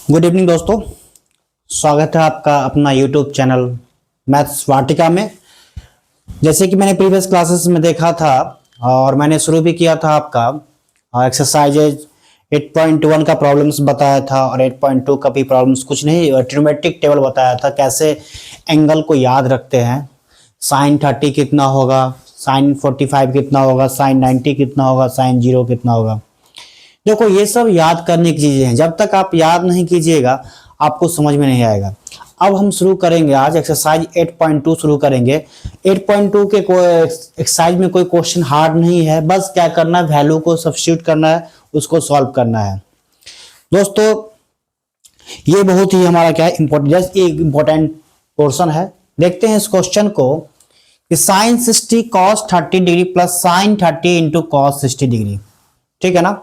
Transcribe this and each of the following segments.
Good evening दोस्तों, स्वागत है आपका अपना यूट्यूब चैनल मैथ्स वाटिका में। जैसे कि मैंने प्रीवियस क्लासेस में देखा था और मैंने शुरू भी किया था आपका एक्सरसाइजेज 8.1 का प्रॉब्लम्स बताया था और 8.2 का भी प्रॉब्लम्स कुछ नहीं, ट्रिग्नोमेट्रिक टेबल बताया था कैसे एंगल को याद रखते हैं। साइन 30 कितना होगा, साइन 45 कितना होगा, साइन 90 कितना होगा, साइन 0 कितना होगा। देखो ये सब याद करने की चीजें हैं, जब तक आप याद नहीं कीजिएगा आपको समझ में नहीं आएगा। अब हम शुरू करेंगे आज एक्सरसाइज 8.2 शुरू करेंगे। 8.2 के एक्सरसाइज में कोई क्वेश्चन हार्ड नहीं है, बस क्या करना है, वैल्यू को सब्स्टिट्यूट करना है, उसको सॉल्व करना है। दोस्तों ये बहुत ही हमारा क्या है इंपॉर्टेंट पोर्शन है। देखते हैं इस क्वेश्चन को कि sine 60 cos 30 degree plus sine 30 into cos 60 degree. ठीक है ना।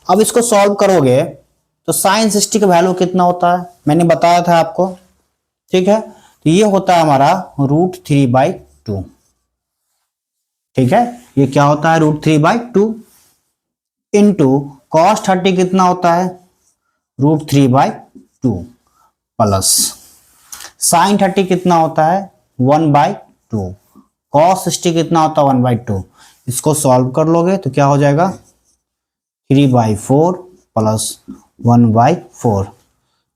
अब इसको सॉल्व करोगे तो साइन 60 का वैल्यू कितना होता है मैंने बताया था आपको। ठीक है, तो ये होता है हमारा √3/2। ठीक है, ये क्या होता है √3/2 इंटू कॉस 30 कितना होता है √3/2 प्लस साइन 30 कितना होता है 1/2, कॉस 60 कितना होता है 1/2। इसको सॉल्व कर लोगे तो क्या हो जाएगा 3/4 प्लस 1/4।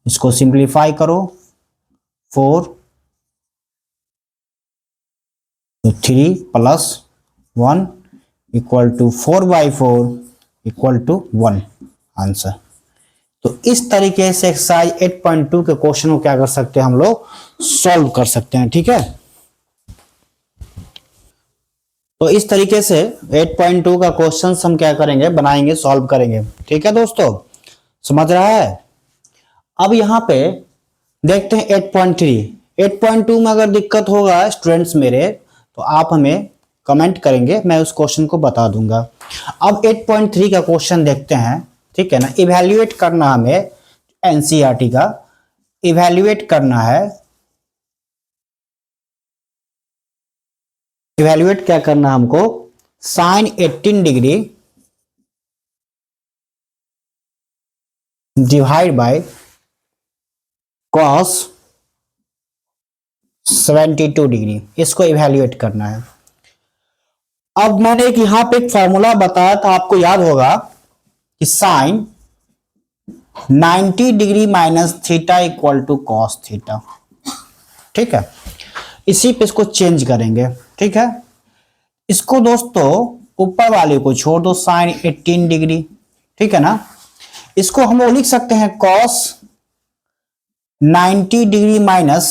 इसको सिंप्लीफाई करो 4 तो 3 plus 1 equal to 4/4 equal to 1 answer. तो इस तरीके से एक्सरसाइज 8.2 के क्वेश्चन को क्या कर सकते हैं हम लोग सॉल्व कर सकते हैं। ठीक है, तो इस तरीके से 8.2 का क्वेश्चन हम क्या करेंगे बनाएंगे, सॉल्व करेंगे। ठीक है दोस्तों, समझ रहा है। अब यहां पे देखते हैं 8.3। 8.2 में अगर दिक्कत होगा स्टूडेंट्स मेरे तो आप हमें कमेंट करेंगे, मैं उस क्वेश्चन को बता दूंगा। अब 8.3 का क्वेश्चन देखते हैं। ठीक है ना, इवैल्यूएट करना हमें एनसीईआरटी का इवैल्यूएट करना है। इवैल्यूएट क्या करना है हमको, sine 18 degree divide by cos 72 degree, इसको इवैल्यूएट करना है। अब मैंने एक यहां पे एक फॉर्मूला बताया था, आपको याद होगा कि sine 90 degree minus theta equal to cos theta. ठीक है, इसी पे इसको चेंज करेंगे। ठीक है, इसको दोस्तों ऊपर वाले को छोड़ दो, साइन 18 डिग्री। ठीक है ना, इसको हम लोग लिख सकते हैं कॉस 90 डिग्री माइनस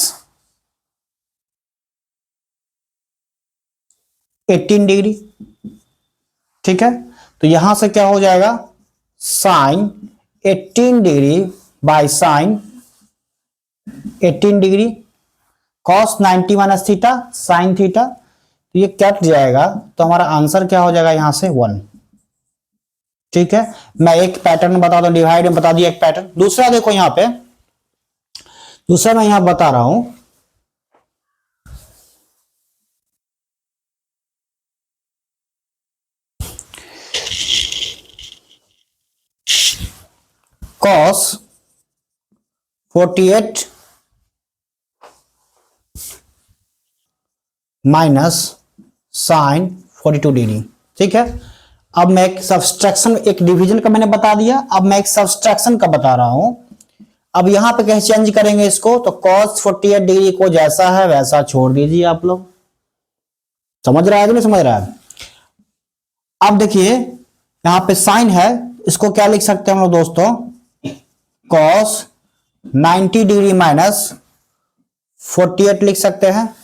18 डिग्री। ठीक है, तो यहां से क्या हो जाएगा sine 18 degree by sine 18 degree cos 90 minus theta sine theta, तो ये कट जाएगा तो हमारा आंसर क्या हो जाएगा यहां से 1। ठीक है, मैं एक पैटर्न बता दूं, डिवाइड में बता दिया एक पैटर्न। दूसरा देखो यहां पे, दूसरा मैं यहां बता रहा हूं कॉस 48 माइनस साइन 42 डिग्री। ठीक है, अब मैं एक सब्सट्रैक्शन, एक डिवीजन का मैंने बता दिया, अब मैं एक सब्सट्रैक्शन का बता रहा हूं। अब यहां पे कैसे चेंज करेंगे इसको, तो cos 48 डिग्री को जैसा है वैसा छोड़ दीजिए। आप लोग समझ रहा है कि नहीं समझ रहा है। अब देखिए यहां पे साइन है, इसको क्या लिख सकते हैं हम लोग दोस्तों, cos 90 डिग्री माइनस 48 लिख सकते हैं।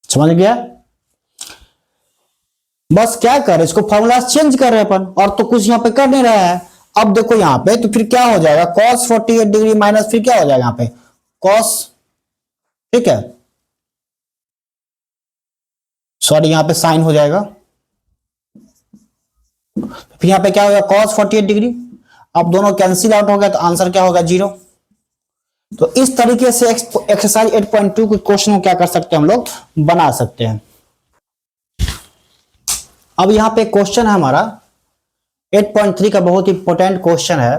समझ गया। बस क्या कर इसको फॉर्मूला चेंज कर रहे हैं अपन, और तो कुछ यहां पे कर नहीं रहा है। अब देखो यहां पे तो फिर क्या हो जाएगा cos 48 डिग्री माइनस फिर क्या हो जाएगा यहां पे cos। ठीक है, सॉरी यहां पे साइन हो जाएगा, फिर यहां पे क्या होगा cos 48 डिग्री। अब दोनों कैंसिल आउट हो गया तो आंसर क्या होगा 0। तो इस तरीके से एक्सरसाइज 8.2 के क्वेश्चन को क्या कर सकते हैं हम लोग बना सकते हैं। अब यहां पे क्वेश्चन है हमारा 8.3 का बहुत इंपॉर्टेंट क्वेश्चन है।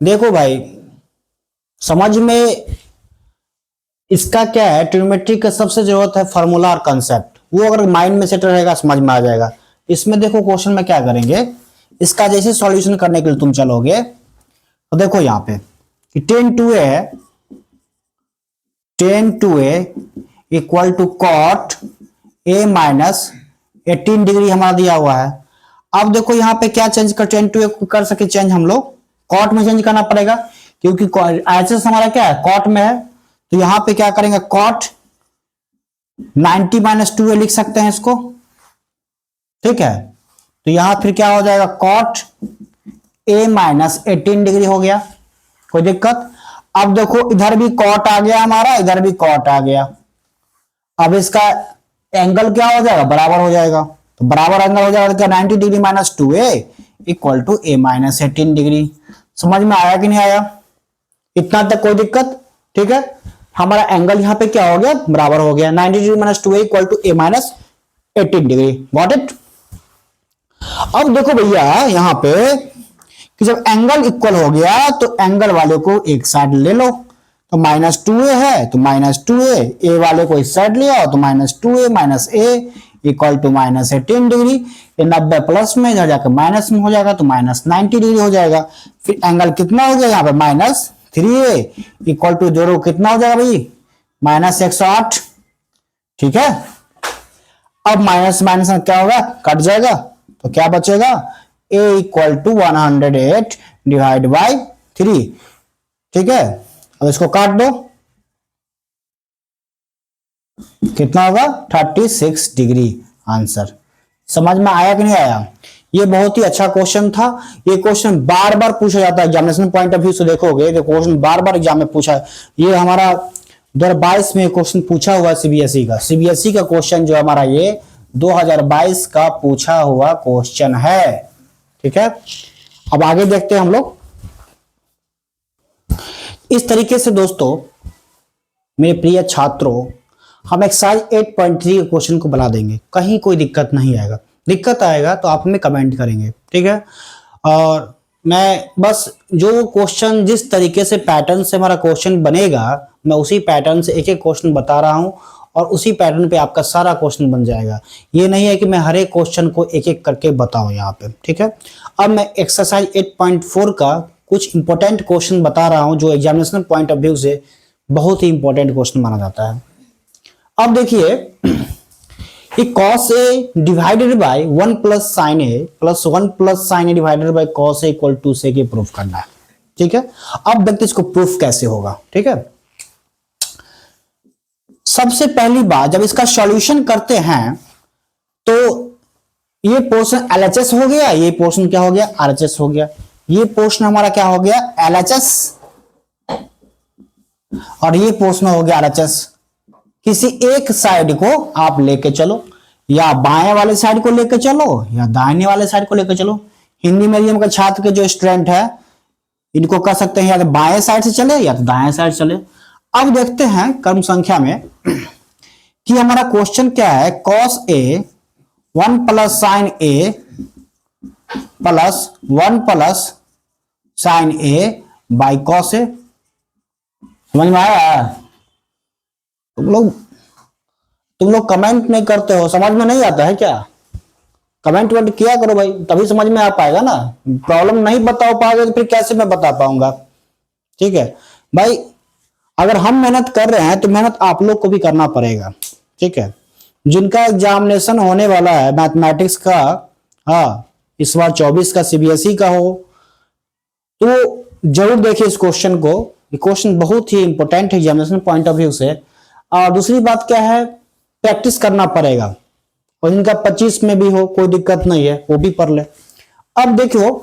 देखो भाई, समझ में इसका क्या है, ट्रिग्नोमेट्री का सबसे जरूरत है फॉर्मूला और कंसेप्ट, वो अगर माइंड में सेट रहेगा समझ में आ जाएगा। इसमें देखो क्वेश्चन में क्या करेंगे, इसका जैसे सॉल्यूशन करने के लिए तुम चलोगे तो देखो यहां पे कि टेन टू ए है, tan two A equal to cot A minus 18 degree हमारा दिया हुआ है। अब देखो यहां पे क्या चेंज कर, टेन टू ए कर सके चेंज हम लोग कॉट में चेंज करना पड़ेगा, क्योंकि एचएस हमारा क्या है, कॉट में है। तो यहां पे क्या करेंगे, कॉट 90 माइनस 2a लिख सकते हैं इसको, ठीक है। तो यहां फिर क्या हो जाएगा, कॉट a माइनस 18 डिग्री हो गया, कोई दिक्कत। अब देखो इधर भी कॉट आ गया हमारा, इधर भी कॉट आ गया। अब इसका एंगल क्या हो जाएगा, बराबर हो जाएगा। तो बराबर एंगल हो जाएगा क्या, 90 degree minus 2a equal to a minus 18 degree. समझ में आया कि नहीं आया, इतना तक कोई दिक्कत, ठीक है। हमारा एंगल यहां पे क्या हो गया, बराबर हो गया, 90 degree minus 2a equal to a minus 18 degree. Got it. अब देखो भैया यहां पे कि जब एंगल इक्वल हो गया तो एंगल वाले को एक साइड ले लो, तो माइनस 2a है तो माइनस 2a, ए वाले को इस साइड ले आओ तो minus 2a minus a equal to minus 18 degree. ये 90 प्लस में इधर जाकर माइनस में हो जाएगा तो माइनस 90 डिग्री हो जाएगा। फिर एंगल कितना हो गया यहाँ पे, माइनस 3a इक्वल टू जोड़ो कितना हो जाएगा भाई, माइनस 108, ठीक है। अब माइनस माइनस क्या होगा, कट जाएगा, तो क्या बचेगा, a equal to 108 divide by 3, ठीक है। अब इसको काट दो, कितना होगा 36 डिग्री आंसर। समझ में आया कि नहीं आया, ये बहुत ही अच्छा क्वेश्चन था। ये क्वेश्चन बार बार पूछा जाता है एग्जामिनेशन पॉइंट ऑफ व्यू से, देखोगे तो क्वेश्चन बार बार एग्जाम में पूछा है। ये हमारा 2022 में क्वेश्चन पूछा हुआ सीबीएसई का, सीबीएसई का क्वेश्चन जो हमारा ये 2022 का पूछा हुआ क्वेश्चन है, ठीक है। अब आगे देखते हैं हम लोग। इस तरीके से दोस्तों मेरे प्रिय छात्रों, हम एक्सरसाइज 8.3 के क्वेश्चन को बना देंगे, कहीं कोई दिक्कत नहीं आएगा। दिक्कत आएगा तो आप हमें कमेंट करेंगे, ठीक है। और मैं बस जो क्वेश्चन जिस तरीके से पैटर्न से हमारा क्वेश्चन बनेगा, मैं उसी पैटर्न से एक एक क्वेश्चन बता रहा हूं और उसी पैटर्न पे आपका सारा क्वेश्चन बन जाएगा। ये नहीं है कि मैं हर एक क्वेश्चन को एक एक करके बताऊं यहाँ पे, ठीक है। अब मैं एक्सरसाइज 8.4 का कुछ इंपॉर्टेंट क्वेश्चन बता रहा हूं जो एग्जामिनेशन पॉइंट ऑफ व्यू से बहुत ही इंपॉर्टेंट क्वेश्चन माना जाता है। अब देखिए cos a divided by 1 plus sine A plus 1 plus sine A divided by cos a equal to से के प्रूफ करना है, ठीक है। अब देखते इसको प्रूफ कैसे होगा, ठीक है। सबसे पहली बात, जब इसका सॉल्यूशन करते हैं तो ये पोर्शन एलएचएस हो गया, ये पोर्शन क्या हो गया, आरएचएस हो गया। ये पोर्शन हमारा क्या हो गया, एलएचएस, और ये पोर्शन हो गया आरएचएस। किसी एक साइड को आप लेके चलो, या बाएं वाले साइड को लेके चलो या दाहिने वाले साइड को लेके चलो। हिंदी मीडियम के छात्र के जो स्टूडेंट है इनको कह सकते हैं या तो बाएं साइड से चले या तो दाएं साइड चले। अब देखते हैं क्रम संख्या में कि हमारा क्वेश्चन क्या है, cos a 1 plus sign a plus 1 plus sign a by cos a। समझ में आया? तुम लोग कमेंट नहीं करते हो, समझ में नहीं आता है क्या? कमेंट वमेंट किया करो भाई, तभी समझ में आ पाएगा ना। प्रॉब्लम नहीं बता पाओगे तो फिर कैसे मैं बता पाऊंगा, ठीक है भाई। अगर हम मेहनत कर रहे हैं तो मेहनत आप लोग को भी करना पड़ेगा, ठीक है। जिनका एग्जामिनेशन होने वाला है मैथमेटिक्स का, हाँ इस बार 24 का सीबीएसई का हो, तो जरूर देखिए इस क्वेश्चन को। ये क्वेश्चन बहुत ही इंपॉर्टेंट है एग्जामिनेशन पॉइंट ऑफ व्यू से। और दूसरी बात क्या है, प्रैक्टिस करना पड़ेगा, और इनका 25 में भी हो कोई दिक्कत नहीं है, वो भी पढ़ ले। अब देखो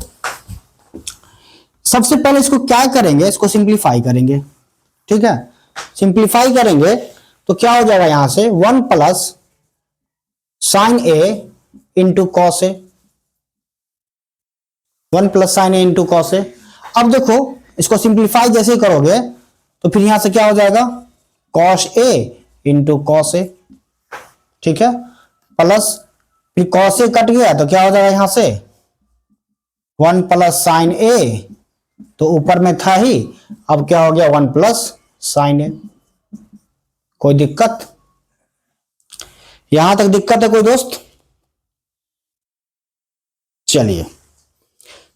सबसे पहले इसको क्या करेंगे, इसको सिंप्लीफाई करेंगे, ठीक है। सिंप्लीफाई करेंगे तो क्या हो जाएगा, यहां से 1 plus sine A into cos A, 1 plus sine A into cos ए। अब देखो इसको सिंप्लीफाई जैसे ही करोगे तो फिर यहां से क्या हो जाएगा, कॉस ए इंटू कॉस ए, ठीक है। प्लस फिर कॉस ए कट गया तो क्या हो जाएगा, यहां से 1 प्लस साइन ए तो ऊपर में था ही, अब क्या हो गया 1 प्लस साइन ए। कोई दिक्कत? यहां तक दिक्कत है कोई दोस्त? चलिए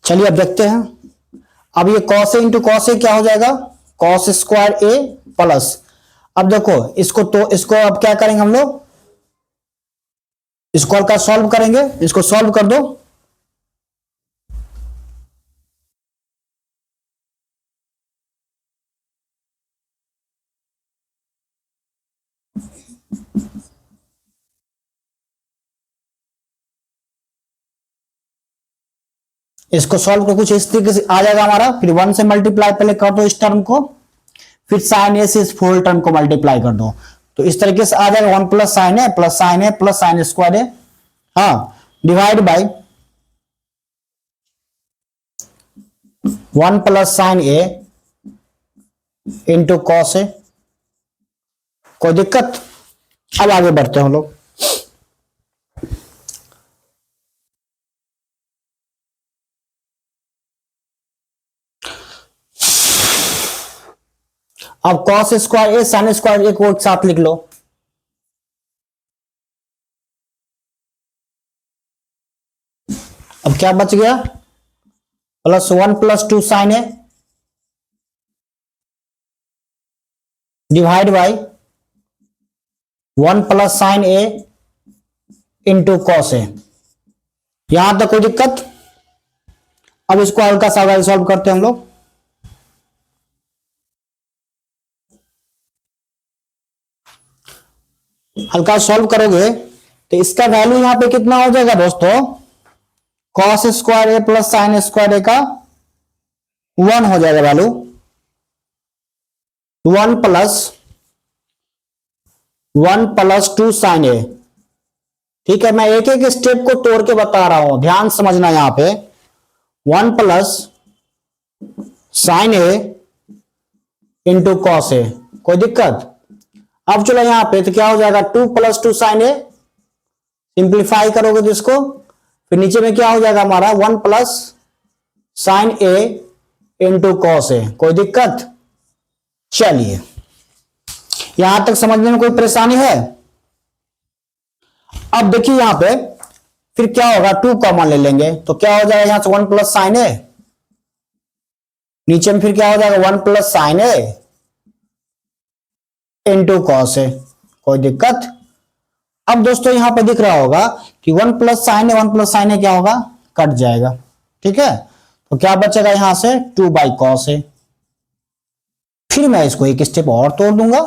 चलिए अब देखते हैं। अब ये कॉस ए इंटू कॉस ए क्या हो जाएगा? कॉस स्क्वायर ए प्लस, अब देखो इसको, तो इसको अब क्या करेंगे हम लोग, इसको का सॉल्व करेंगे, इसको सॉल्व कर दो। इसको सॉल्व कर कुछ इस तरीके से आ जाएगा हमारा। फिर 1 से मल्टीप्लाई पहले कर दो इस टर्म को, फिर साइन ए से इस फुल टर्म को मल्टीप्लाई कर दो, तो इस तरीके से आ जाएगा 1 plus sine A plus sine A plus sine square A, हाँ, divide by 1 plus sine A into cos A. कोई दिक्कत? अब आगे बढ़ते हैं हम लोग। अब cos square A sine square A को एक साथ लिख लो। अब क्या बच गया? Plus 1 plus 2 sine A divide by 1 plus sine A into cos A. यहां तक कोई दिक्कत? अब इसको हल्का सा सॉल्व करते हैं हम लोग। हल्का सॉल्व करोगे तो इसका वैल्यू यहां पे कितना हो जाएगा दोस्तों? कॉस स्क्वायर ए प्लस साइन स्क्वायर ए का 1 हो जाएगा वैल्यू। 1 प्लस 2 साइन ए। ठीक है, मैं एक एक स्टेप को तोड़ के बता रहा हूं, ध्यान समझना। यहां पे 1 plus sine A into cos A. कोई दिक्कत? अब चलो यहां पे तो क्या हो जाएगा? 2 प्लस 2 साइन ए, सिंप्लीफाई करोगे तो इसको, फिर नीचे में क्या हो जाएगा हमारा 1 plus sine A into cos A. कोई दिक्कत? चलिए, यहां तक समझने में कोई परेशानी है? अब देखिए यहां पे फिर क्या होगा, 2 कॉमन ले लेंगे तो क्या हो जाएगा यहां से 1 प्लस साइन ए, नीचे में फिर क्या हो जाएगा 1 plus sine A into cos A. कोई दिक्कत? अब दोस्तों यहां पे दिख रहा होगा कि 1 प्लस साइन ए 1 प्लस साइन ए क्या होगा? कट जाएगा। ठीक है, तो क्या बचेगा यहां से 2 बाई कॉस ए। फिर मैं इसको एक स्टेप और तोड़ दूंगा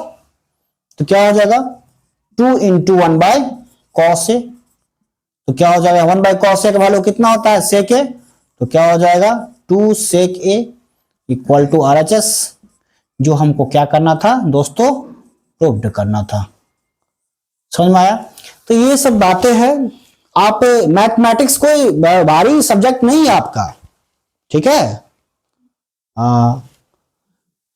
तो क्या हो जाएगा 2 इंटू 1 बाई कॉस ए। तो क्या हो जाएगा 1 बाई कॉस ए का वैल्यू कितना होता है? सेक ए। तो क्या हो जाएगा 2 सेक ए इक्वल टू RHS, जो हमको क्या करना था दोस्तों? प्रूव्ड करना था। समझ में आया? तो ये सब बातें हैं। आप मैथमेटिक्स कोई भारी सब्जेक्ट नहीं है आपका, ठीक है?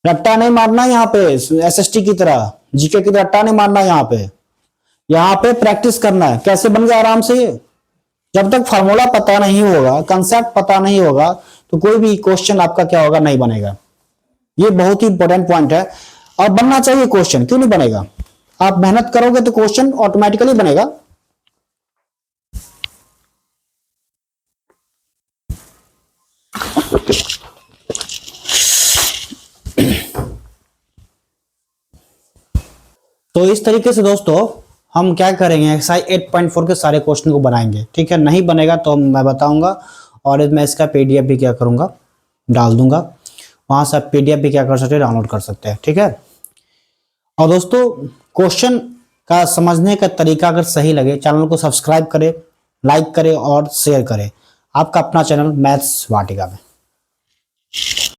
रट्टा नहीं मारना यहाँ पे, SST की तरह, जीके की तरह रट्टा नहीं मारना यहाँ पे प्रैक्टिस करना है। कैसे बन गया आराम से? जब तक फार्मूला पता नहीं होगा, कंसेप्ट पता नहीं होगा, तो कोई भी क्वेश्चन आपका क्या होगा? नहीं बनेगा। ये बहुत ही इंपॉर्टेंट पॉइंट है, और बनना चाहिए क्वेश्चन। क्यों नहीं बनेगा? आप मेहनत करोगे तो क्वेश्चन ऑटोमेटिकली बनेगा। तो इस तरीके से दोस्तों हम क्या करेंगे, एक्सरसाइज 8.4 के सारे क्वेश्चन को बनाएंगे। ठीक है, नहीं बनेगा तो मैं बताऊंगा, और मैं इसका PDF भी क्या करूंगा? डाल दूंगा। वहां से आप PDF भी क्या कर सकते हैं? डाउनलोड कर सकते हैं। ठीक है, और दोस्तों क्वेश्चन का समझने का तरीका अगर सही लगे, चैनल को सब्सक्राइब करें, लाइक करें और शेयर करें। आपका अपना चैनल मैथ्स वाटिका में।